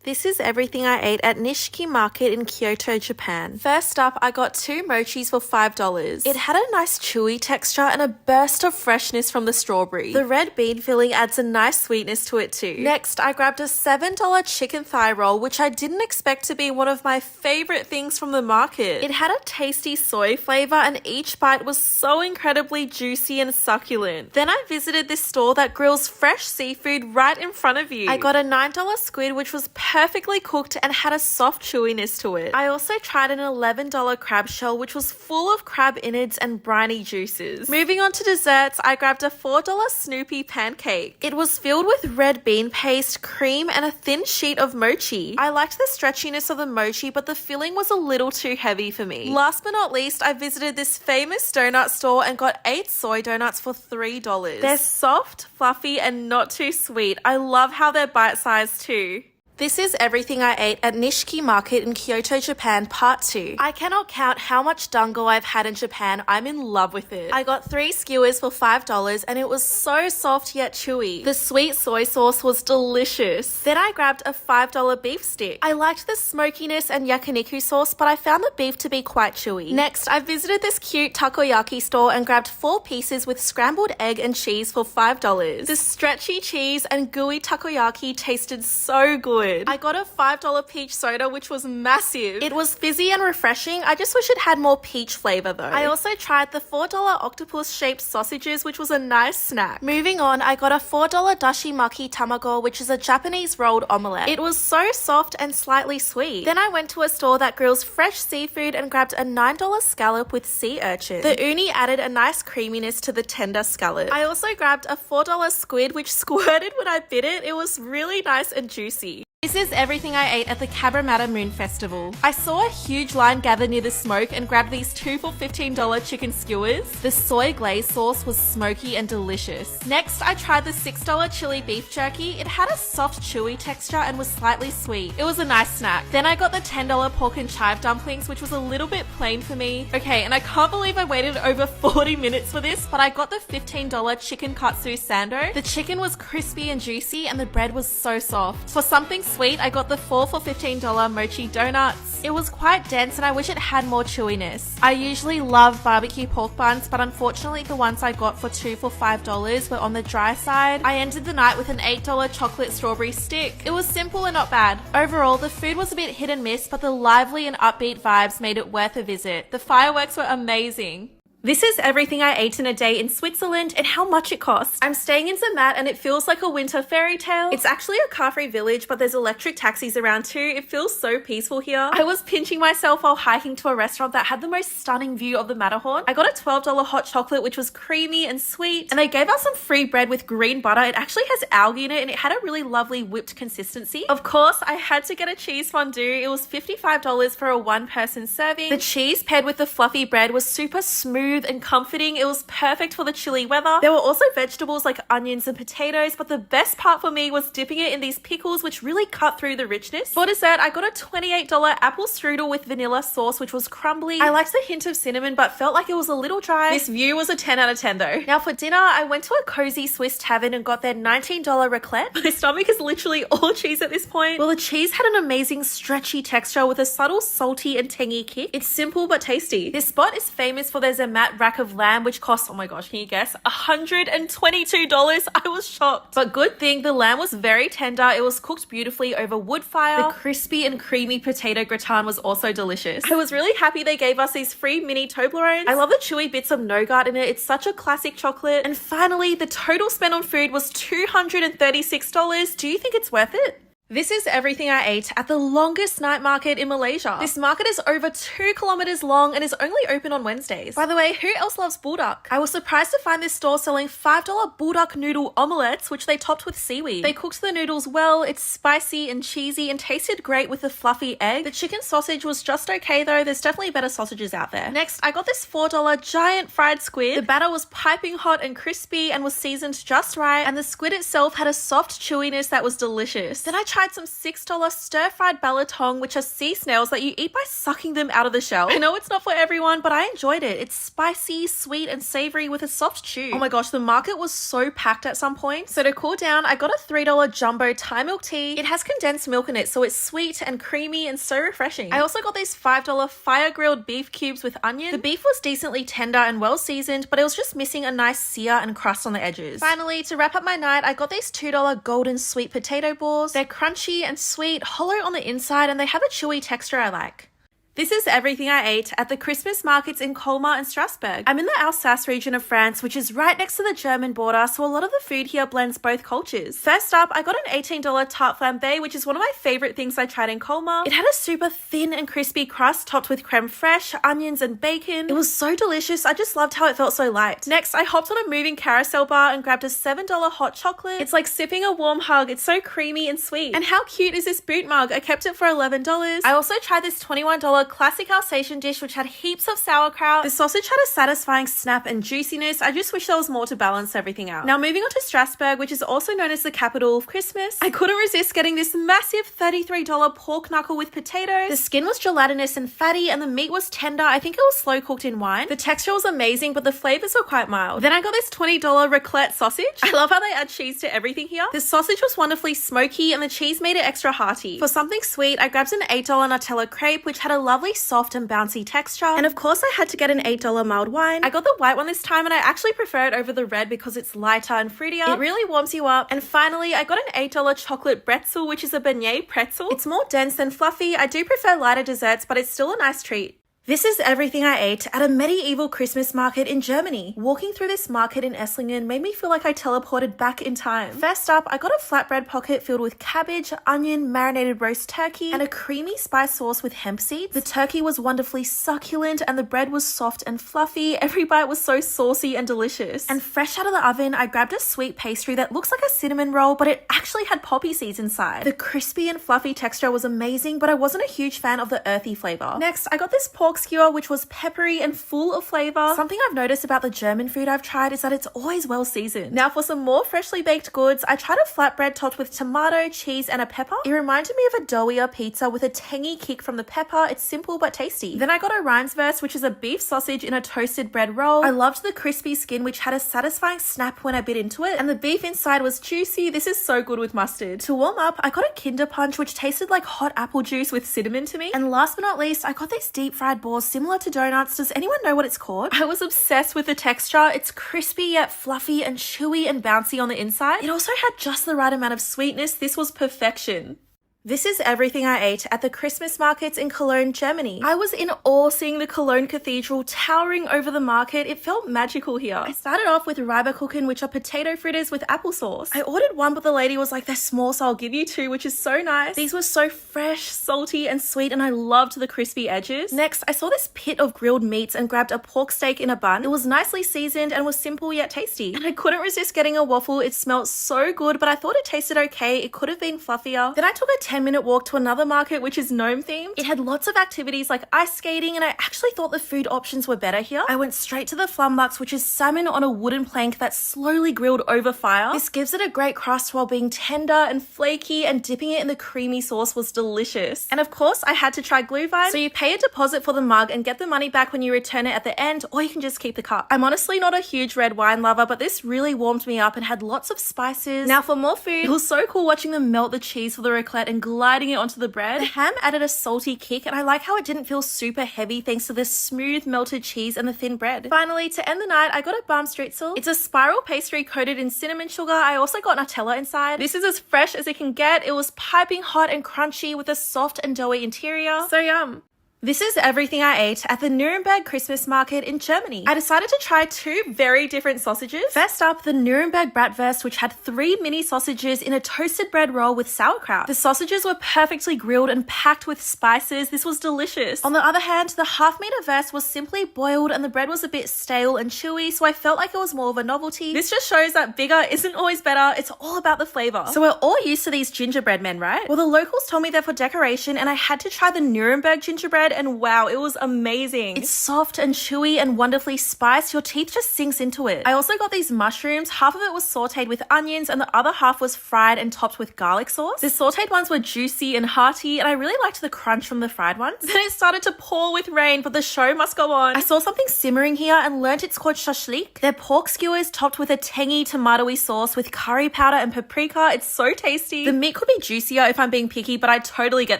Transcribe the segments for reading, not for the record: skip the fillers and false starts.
This is everything I ate at Nishiki Market in Kyoto, Japan. First up, I got 2 mochis for $5. It had a nice chewy texture and a burst of freshness from the strawberry. The red bean filling adds a nice sweetness to it too. Next, I grabbed a $7 chicken thigh roll, which I didn't expect to be one of my favorite things from the market. It had a tasty soy flavor and each bite was so incredibly juicy and succulent. Then I visited this store that grills fresh seafood right in front of you. I got a $9 squid, which was perfectly cooked and had a soft chewiness to it. I also tried an $11 crab shell, which was full of crab innards and briny juices. Moving on to desserts, I grabbed a $4 Snoopy pancake. It was filled with red bean paste, cream, and a thin sheet of mochi. I liked the stretchiness of the mochi, but the filling was a little too heavy for me. Last but not least, I visited this famous donut store and got 8 soy donuts for $3. They're soft, fluffy, and not too sweet. I love how they're bite-sized too. This is everything I ate at Nishiki Market in Kyoto, Japan, part 2. I cannot count how much dango I've had in Japan. I'm in love with it. I got 3 skewers for $5 and it was so soft yet chewy. The sweet soy sauce was delicious. Then I grabbed a $5 beef stick. I liked the smokiness and yakiniku sauce, but I found the beef to be quite chewy. Next, I visited this cute takoyaki store and grabbed 4 pieces with scrambled egg and cheese for $5. The stretchy cheese and gooey takoyaki tasted so good. I got a $5 peach soda, which was massive. It was fizzy and refreshing. I just wish it had more peach flavor though. I also tried the $4 octopus-shaped sausages, which was a nice snack. Moving on, I got a $4 dashi maki tamago, which is a Japanese rolled omelette. It was so soft and slightly sweet. Then I went to a store that grills fresh seafood and grabbed a $9 scallop with sea urchin. The uni added a nice creaminess to the tender scallop. I also grabbed a $4 squid, which squirted when I bit it. It was really nice and juicy. This is everything I ate at the Cabramatta Moon Festival. I saw a huge line gather near the smoke and grabbed these 2 for $15 chicken skewers. The soy glaze sauce was smoky and delicious. Next, I tried the $6 chili beef jerky. It had a soft chewy texture and was slightly sweet. It was a nice snack. Then I got the $10 pork and chive dumplings, which was a little bit plain for me. Okay, and I can't believe I waited over 40 minutes for this, but I got the $15 chicken katsu sando. The chicken was crispy and juicy and the bread was so soft. For something sweet, I got the 4 for $15 mochi donuts. It was quite dense and I wish it had more chewiness. I usually love barbecue pork buns, but unfortunately the ones I got for 2 for $5 were on the dry side. I ended the night with an $8 chocolate strawberry stick. It was simple and not bad. Overall, the food was a bit hit and miss, but the lively and upbeat vibes made it worth a visit. The fireworks were amazing. This is everything I ate in a day in Switzerland and how much it cost. I'm staying in Zermatt and it feels like a winter fairy tale. It's actually a car-free village, but there's electric taxis around too. It feels so peaceful here. I was pinching myself while hiking to a restaurant that had the most stunning view of the Matterhorn. I got a $12 hot chocolate, which was creamy and sweet, and they gave us some free bread with green butter. It actually has algae in it and it had a really lovely whipped consistency. Of course, I had to get a cheese fondue. It was $55 for a 1-person serving. The cheese paired with the fluffy bread was super smooth and comforting. It was perfect for the chilly weather. There were also vegetables like onions and potatoes, but the best part for me was dipping it in these pickles, which really cut through the richness. For dessert, I got a $28 apple strudel with vanilla sauce, which was crumbly. I liked the hint of cinnamon, but felt like it was a little dry. This view was a 10 out of 10 though. Now for dinner, I went to a cozy Swiss tavern and got their $19 raclette. My stomach is literally all cheese at this point. Well, the cheese had an amazing stretchy texture with a subtle salty and tangy kick. It's simple but tasty. This spot is famous for their Zermatt rack of lamb, which cost, oh my gosh, can you guess? $122. I was shocked. But good thing, the lamb was very tender. It was cooked beautifully over wood fire. The crispy and creamy potato gratin was also delicious. I was really happy they gave us these free mini Toblerones. I love the chewy bits of nougat in it. It's such a classic chocolate. And finally, the total spend on food was $236. Do you think it's worth it? This is everything I ate at the longest night market in Malaysia. This market is over 2 kilometers long and is only open on Wednesdays. By the way, who else loves buldak? I was surprised to find this store selling $5 buldak noodle omelettes, which they topped with seaweed. They cooked the noodles well. It's spicy and cheesy and tasted great with the fluffy egg. The chicken sausage was just okay though. There's definitely better sausages out there. Next, I got this $4 giant fried squid. The batter was piping hot and crispy and was seasoned just right, and the squid itself had a soft chewiness that was delicious. Then I tried tried some $6 stir-fried balatong, which are sea snails that you eat by sucking them out of the shell. I know it's not for everyone, but I enjoyed it. It's spicy, sweet, and savory with a soft chew. Oh my gosh, the market was so packed at some point. So to cool down, I got a $3 jumbo Thai milk tea. It has condensed milk in it, so it's sweet and creamy and so refreshing. I also got these $5 fire-grilled beef cubes with onion. The beef was decently tender and well seasoned, but it was just missing a nice sear and crust on the edges. Finally, to wrap up my night, I got these $2 golden sweet potato balls. They're crunchy and sweet, hollow on the inside, and they have a chewy texture I like. This is everything I ate at the Christmas markets in Colmar and Strasbourg. I'm in the Alsace region of France, which is right next to the German border, so a lot of the food here blends both cultures. First up, I got an $18 tarte flambe, which is one of my favorite things I tried in Colmar. It had a super thin and crispy crust topped with creme fraiche, onions, and bacon. It was so delicious. I just loved how it felt so light. Next, I hopped on a moving carousel bar and grabbed a $7 hot chocolate. It's like sipping a warm hug. It's so creamy and sweet. And how cute is this boot mug? I kept it for $11. I also tried this $21 classic Alsatian dish, which had heaps of sauerkraut. The sausage had a satisfying snap and juiciness. I just wish there was more to balance everything out. Now moving on to Strasbourg, which is also known as the capital of Christmas, I couldn't resist getting this massive $33 pork knuckle with potatoes. The skin was gelatinous and fatty, and the meat was tender. I think it was slow cooked in wine. The texture was amazing, but the flavors were quite mild. Then I got this $20 raclette sausage. I love how they add cheese to everything here. The sausage was wonderfully smoky, and the cheese made it extra hearty. For something sweet, I grabbed an $8 Nutella crepe, which had a lovely soft and bouncy texture. And of course, I had to get an $8 mild wine. I got the white one this time, and I actually prefer it over the red because it's lighter and fruitier. It really warms you up. And finally, I got an $8 chocolate pretzel, which is a beignet pretzel. It's more dense than fluffy. I do prefer lighter desserts, but it's still a nice treat. This is everything I ate at a medieval Christmas market in Germany. Walking through this market in Esslingen made me feel like I teleported back in time. First up, I got a flatbread pocket filled with cabbage, onion, marinated roast turkey, and a creamy spice sauce with hemp seeds. The turkey was wonderfully succulent, and the bread was soft and fluffy. Every bite was so saucy and delicious. And fresh out of the oven, I grabbed a sweet pastry that looks like a cinnamon roll, but it actually had poppy seeds inside. The crispy and fluffy texture was amazing, but I wasn't a huge fan of the earthy flavor. Next, I got this pork skewer, which was peppery and full of flavor. Something I've noticed about the German food I've tried is that it's always well seasoned. Now for some more freshly baked goods, I tried a flatbread topped with tomato, cheese, and a pepper. It reminded me of a doughier pizza with a tangy kick from the pepper. It's simple but tasty. Then I got a Rijnswurst, which is a beef sausage in a toasted bread roll. I loved the crispy skin, which had a satisfying snap when I bit into it, and the beef inside was juicy. This is so good with mustard. To warm up, I got a Kinder Punch, which tasted like hot apple juice with cinnamon to me. And last but not least, I got these deep fried balls similar to donuts. Does anyone know what it's called? I was obsessed with the texture. It's crispy yet fluffy and chewy and bouncy on the inside. It also had just the right amount of sweetness. This was perfection. This is everything I ate at the Christmas markets in Cologne, Germany. I was in awe seeing the Cologne Cathedral towering over the market. It felt magical here. I started off with Reiberkuchen, which are potato fritters with applesauce. I ordered one, but the lady was like, they're small, so I'll give you two, which is so nice. These were so fresh, salty, and sweet, and I loved the crispy edges. Next, I saw this pit of grilled meats and grabbed a pork steak in a bun. It was nicely seasoned and was simple yet tasty. And I couldn't resist getting a waffle. It smelled so good, but I thought it tasted okay. It could have been fluffier. Then I took a 10-minute walk to another market, which is gnome themed. It had lots of activities like ice skating, and I actually thought the food options were better here. I went straight to the flambux, which is salmon on a wooden plank that's slowly grilled over fire. This gives it a great crust while being tender and flaky, and dipping it in the creamy sauce was delicious. And of course, I had to try Glühwein. So you pay a deposit for the mug and get the money back when you return it at the end, or you can just keep the cup. I'm honestly not a huge red wine lover, but this really warmed me up and had lots of spices. Now for more food, it was so cool watching them melt the cheese for the raclette and gliding it onto the bread. The ham added a salty kick, and I like how it didn't feel super heavy thanks to the smooth melted cheese and the thin bread. Finally, to end the night, I got a Barmstritzel. It's a spiral pastry coated in cinnamon sugar. I also got Nutella inside. This is as fresh as it can get. It was piping hot and crunchy with a soft and doughy interior. So yum. This is everything I ate at the Nuremberg Christmas market in Germany. I decided to try two very different sausages. First up, the Nuremberg Bratwurst, which had 3 mini sausages in a toasted bread roll with sauerkraut. The sausages were perfectly grilled and packed with spices. This was delicious. On the other hand, the half-meter wurst was simply boiled, and the bread was a bit stale and chewy, so I felt like it was more of a novelty. This just shows that bigger isn't always better. It's all about the flavor. So we're all used to these gingerbread men, right? Well, the locals told me they're for decoration, and I had to try the Nuremberg gingerbread. bread, and wow, it was amazing. It's soft and chewy and wonderfully spiced. Your teeth just sinks into it. I also got these mushrooms. Half of it was sauteed with onions and the other half was fried and topped with garlic sauce. The sauteed ones were juicy and hearty, and I really liked the crunch from the fried ones. Then it started to pour with rain, but the show must go on. I saw something simmering here and learnt it's called shashlik. They're pork skewers topped with a tangy tomatoey sauce with curry powder and paprika. It's so tasty. The meat could be juicier if I'm being picky, but I totally get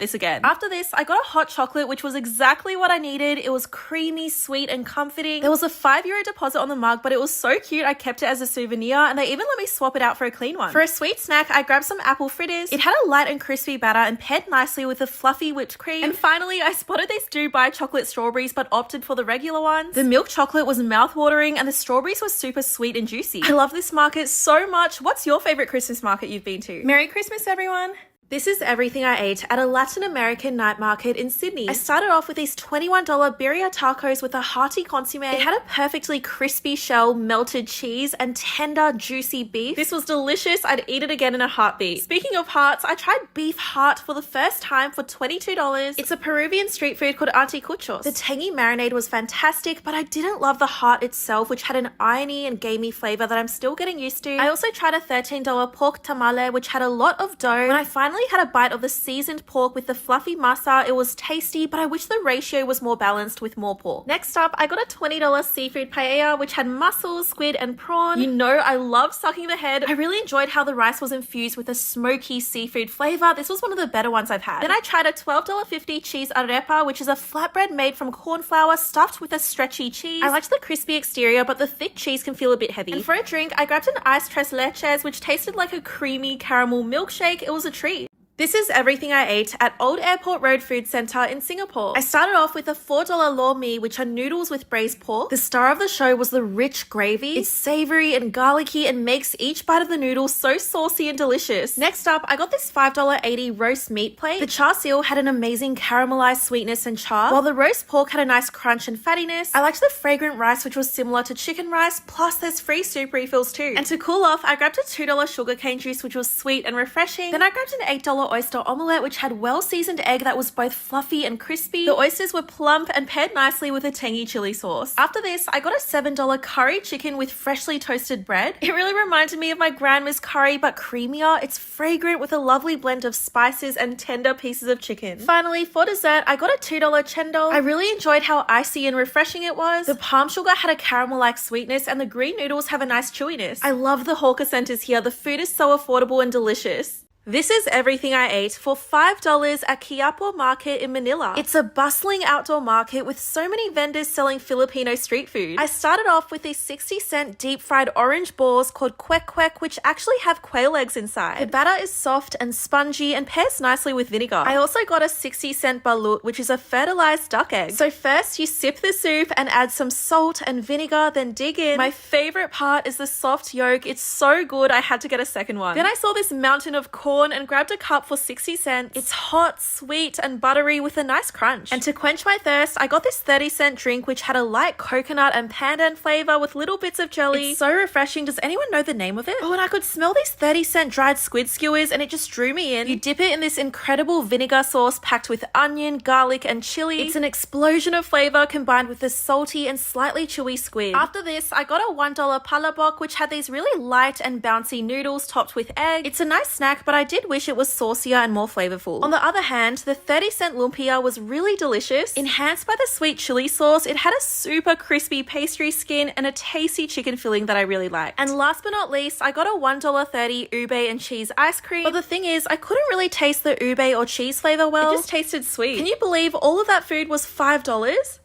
this again. After this, I got a hot chocolate, which was exactly what I needed. It was creamy, sweet, and comforting. There was a €5 deposit on the mug, but it was so cute I kept it as a souvenir, and they even let me swap it out for a clean one. For a sweet snack, I grabbed some apple fritters. It had a light and crispy batter and paired nicely with a fluffy whipped cream. And finally, I spotted these Dubai chocolate strawberries, but opted for the regular ones. The milk chocolate was mouth-watering, and the strawberries were super sweet and juicy. I love this market so much. What's your favorite Christmas market you've been to? Merry Christmas, everyone! This is everything I ate at a Latin American night market in Sydney. I started off with these $21 birria tacos with a hearty consomme. It had a perfectly crispy shell, melted cheese, and tender, juicy beef. This was delicious. I'd eat it again in a heartbeat. Speaking of hearts, I tried beef heart for the first time for $22. It's a Peruvian street food called anticuchos. The tangy marinade was fantastic, but I didn't love the heart itself, which had an irony and gamey flavor that I'm still getting used to. I also tried a $13 pork tamale, which had a lot of dough. When I finally had a bite of the seasoned pork with the fluffy masa, it was tasty, but I wish the ratio was more balanced with more pork. Next up, I got a $20 seafood paella, which had mussels, squid, and prawn. You know I love sucking the head. I really enjoyed how the rice was infused with a smoky seafood flavor. This was one of the better ones I've had. Then I tried a $12.50 cheese arepa, which is a flatbread made from corn flour stuffed with a stretchy cheese. I liked the crispy exterior, but the thick cheese can feel a bit heavy. And for a drink, I grabbed an iced tres leches, which tasted like a creamy caramel milkshake. It was a treat. This is everything I ate at Old Airport Road Food Centre in Singapore. I started off with a $4 lor mee, which are noodles with braised pork. The star of the show was the rich gravy. It's savory and garlicky and makes each bite of the noodle so saucy and delicious. Next up, I got this $5.80 roast meat plate. The char siu had an amazing caramelized sweetness and char, while the roast pork had a nice crunch and fattiness. I liked the fragrant rice, which was similar to chicken rice, plus there's free soup refills too. And to cool off, I grabbed a $2 sugarcane juice, which was sweet and refreshing. Then I grabbed an $8 oyster omelette, which had well-seasoned egg that was both fluffy and crispy. The oysters were plump and paired nicely with a tangy chili sauce. After this, I got a $7 curry chicken with freshly toasted bread. It really reminded me of my grandma's curry, but creamier. It's fragrant with a lovely blend of spices and tender pieces of chicken. Finally, for dessert, I got a $2 chendol. I really enjoyed how icy and refreshing it was. The palm sugar had a caramel-like sweetness, and the green noodles have a nice chewiness. I love the hawker centers here. The food is so affordable and delicious. This is everything I ate for $5 at Quiapo Market in Manila. It's a bustling outdoor market with so many vendors selling Filipino street food. I started off with these 60-cent deep-fried orange balls called kwek kwek, which actually have quail eggs inside. The batter is soft and spongy and pairs nicely with vinegar. I also got a 60-cent balut, which is a fertilized duck egg. So first, you sip the soup and add some salt and vinegar, then dig in. My favorite part is the soft yolk. It's so good, I had to get a second one. Then I saw this mountain of corn and grabbed a cup for 60 cents. It's hot, sweet, and buttery with a nice crunch. And to quench my thirst, I got this 30-cent drink which had a light coconut and pandan flavor with little bits of jelly. It's so refreshing. Does anyone know the name of it? Oh, and I could smell these 30-cent dried squid skewers and it just drew me in. You dip it in this incredible vinegar sauce packed with onion, garlic, and chili. It's an explosion of flavor combined with the salty and slightly chewy squid. After this, I got a $1 palabok, which had these really light and bouncy noodles topped with egg. It's a nice snack, but I did wish it was saucier and more flavorful. On the other hand, the 30-cent lumpia was really delicious. Enhanced by the sweet chili sauce, it had a super crispy pastry skin and a tasty chicken filling that I really liked. And last but not least, I got a $1.30 ube and cheese ice cream. But the thing is, I couldn't really taste the ube or cheese flavor well. It just tasted sweet. Can you believe all of that food was $5?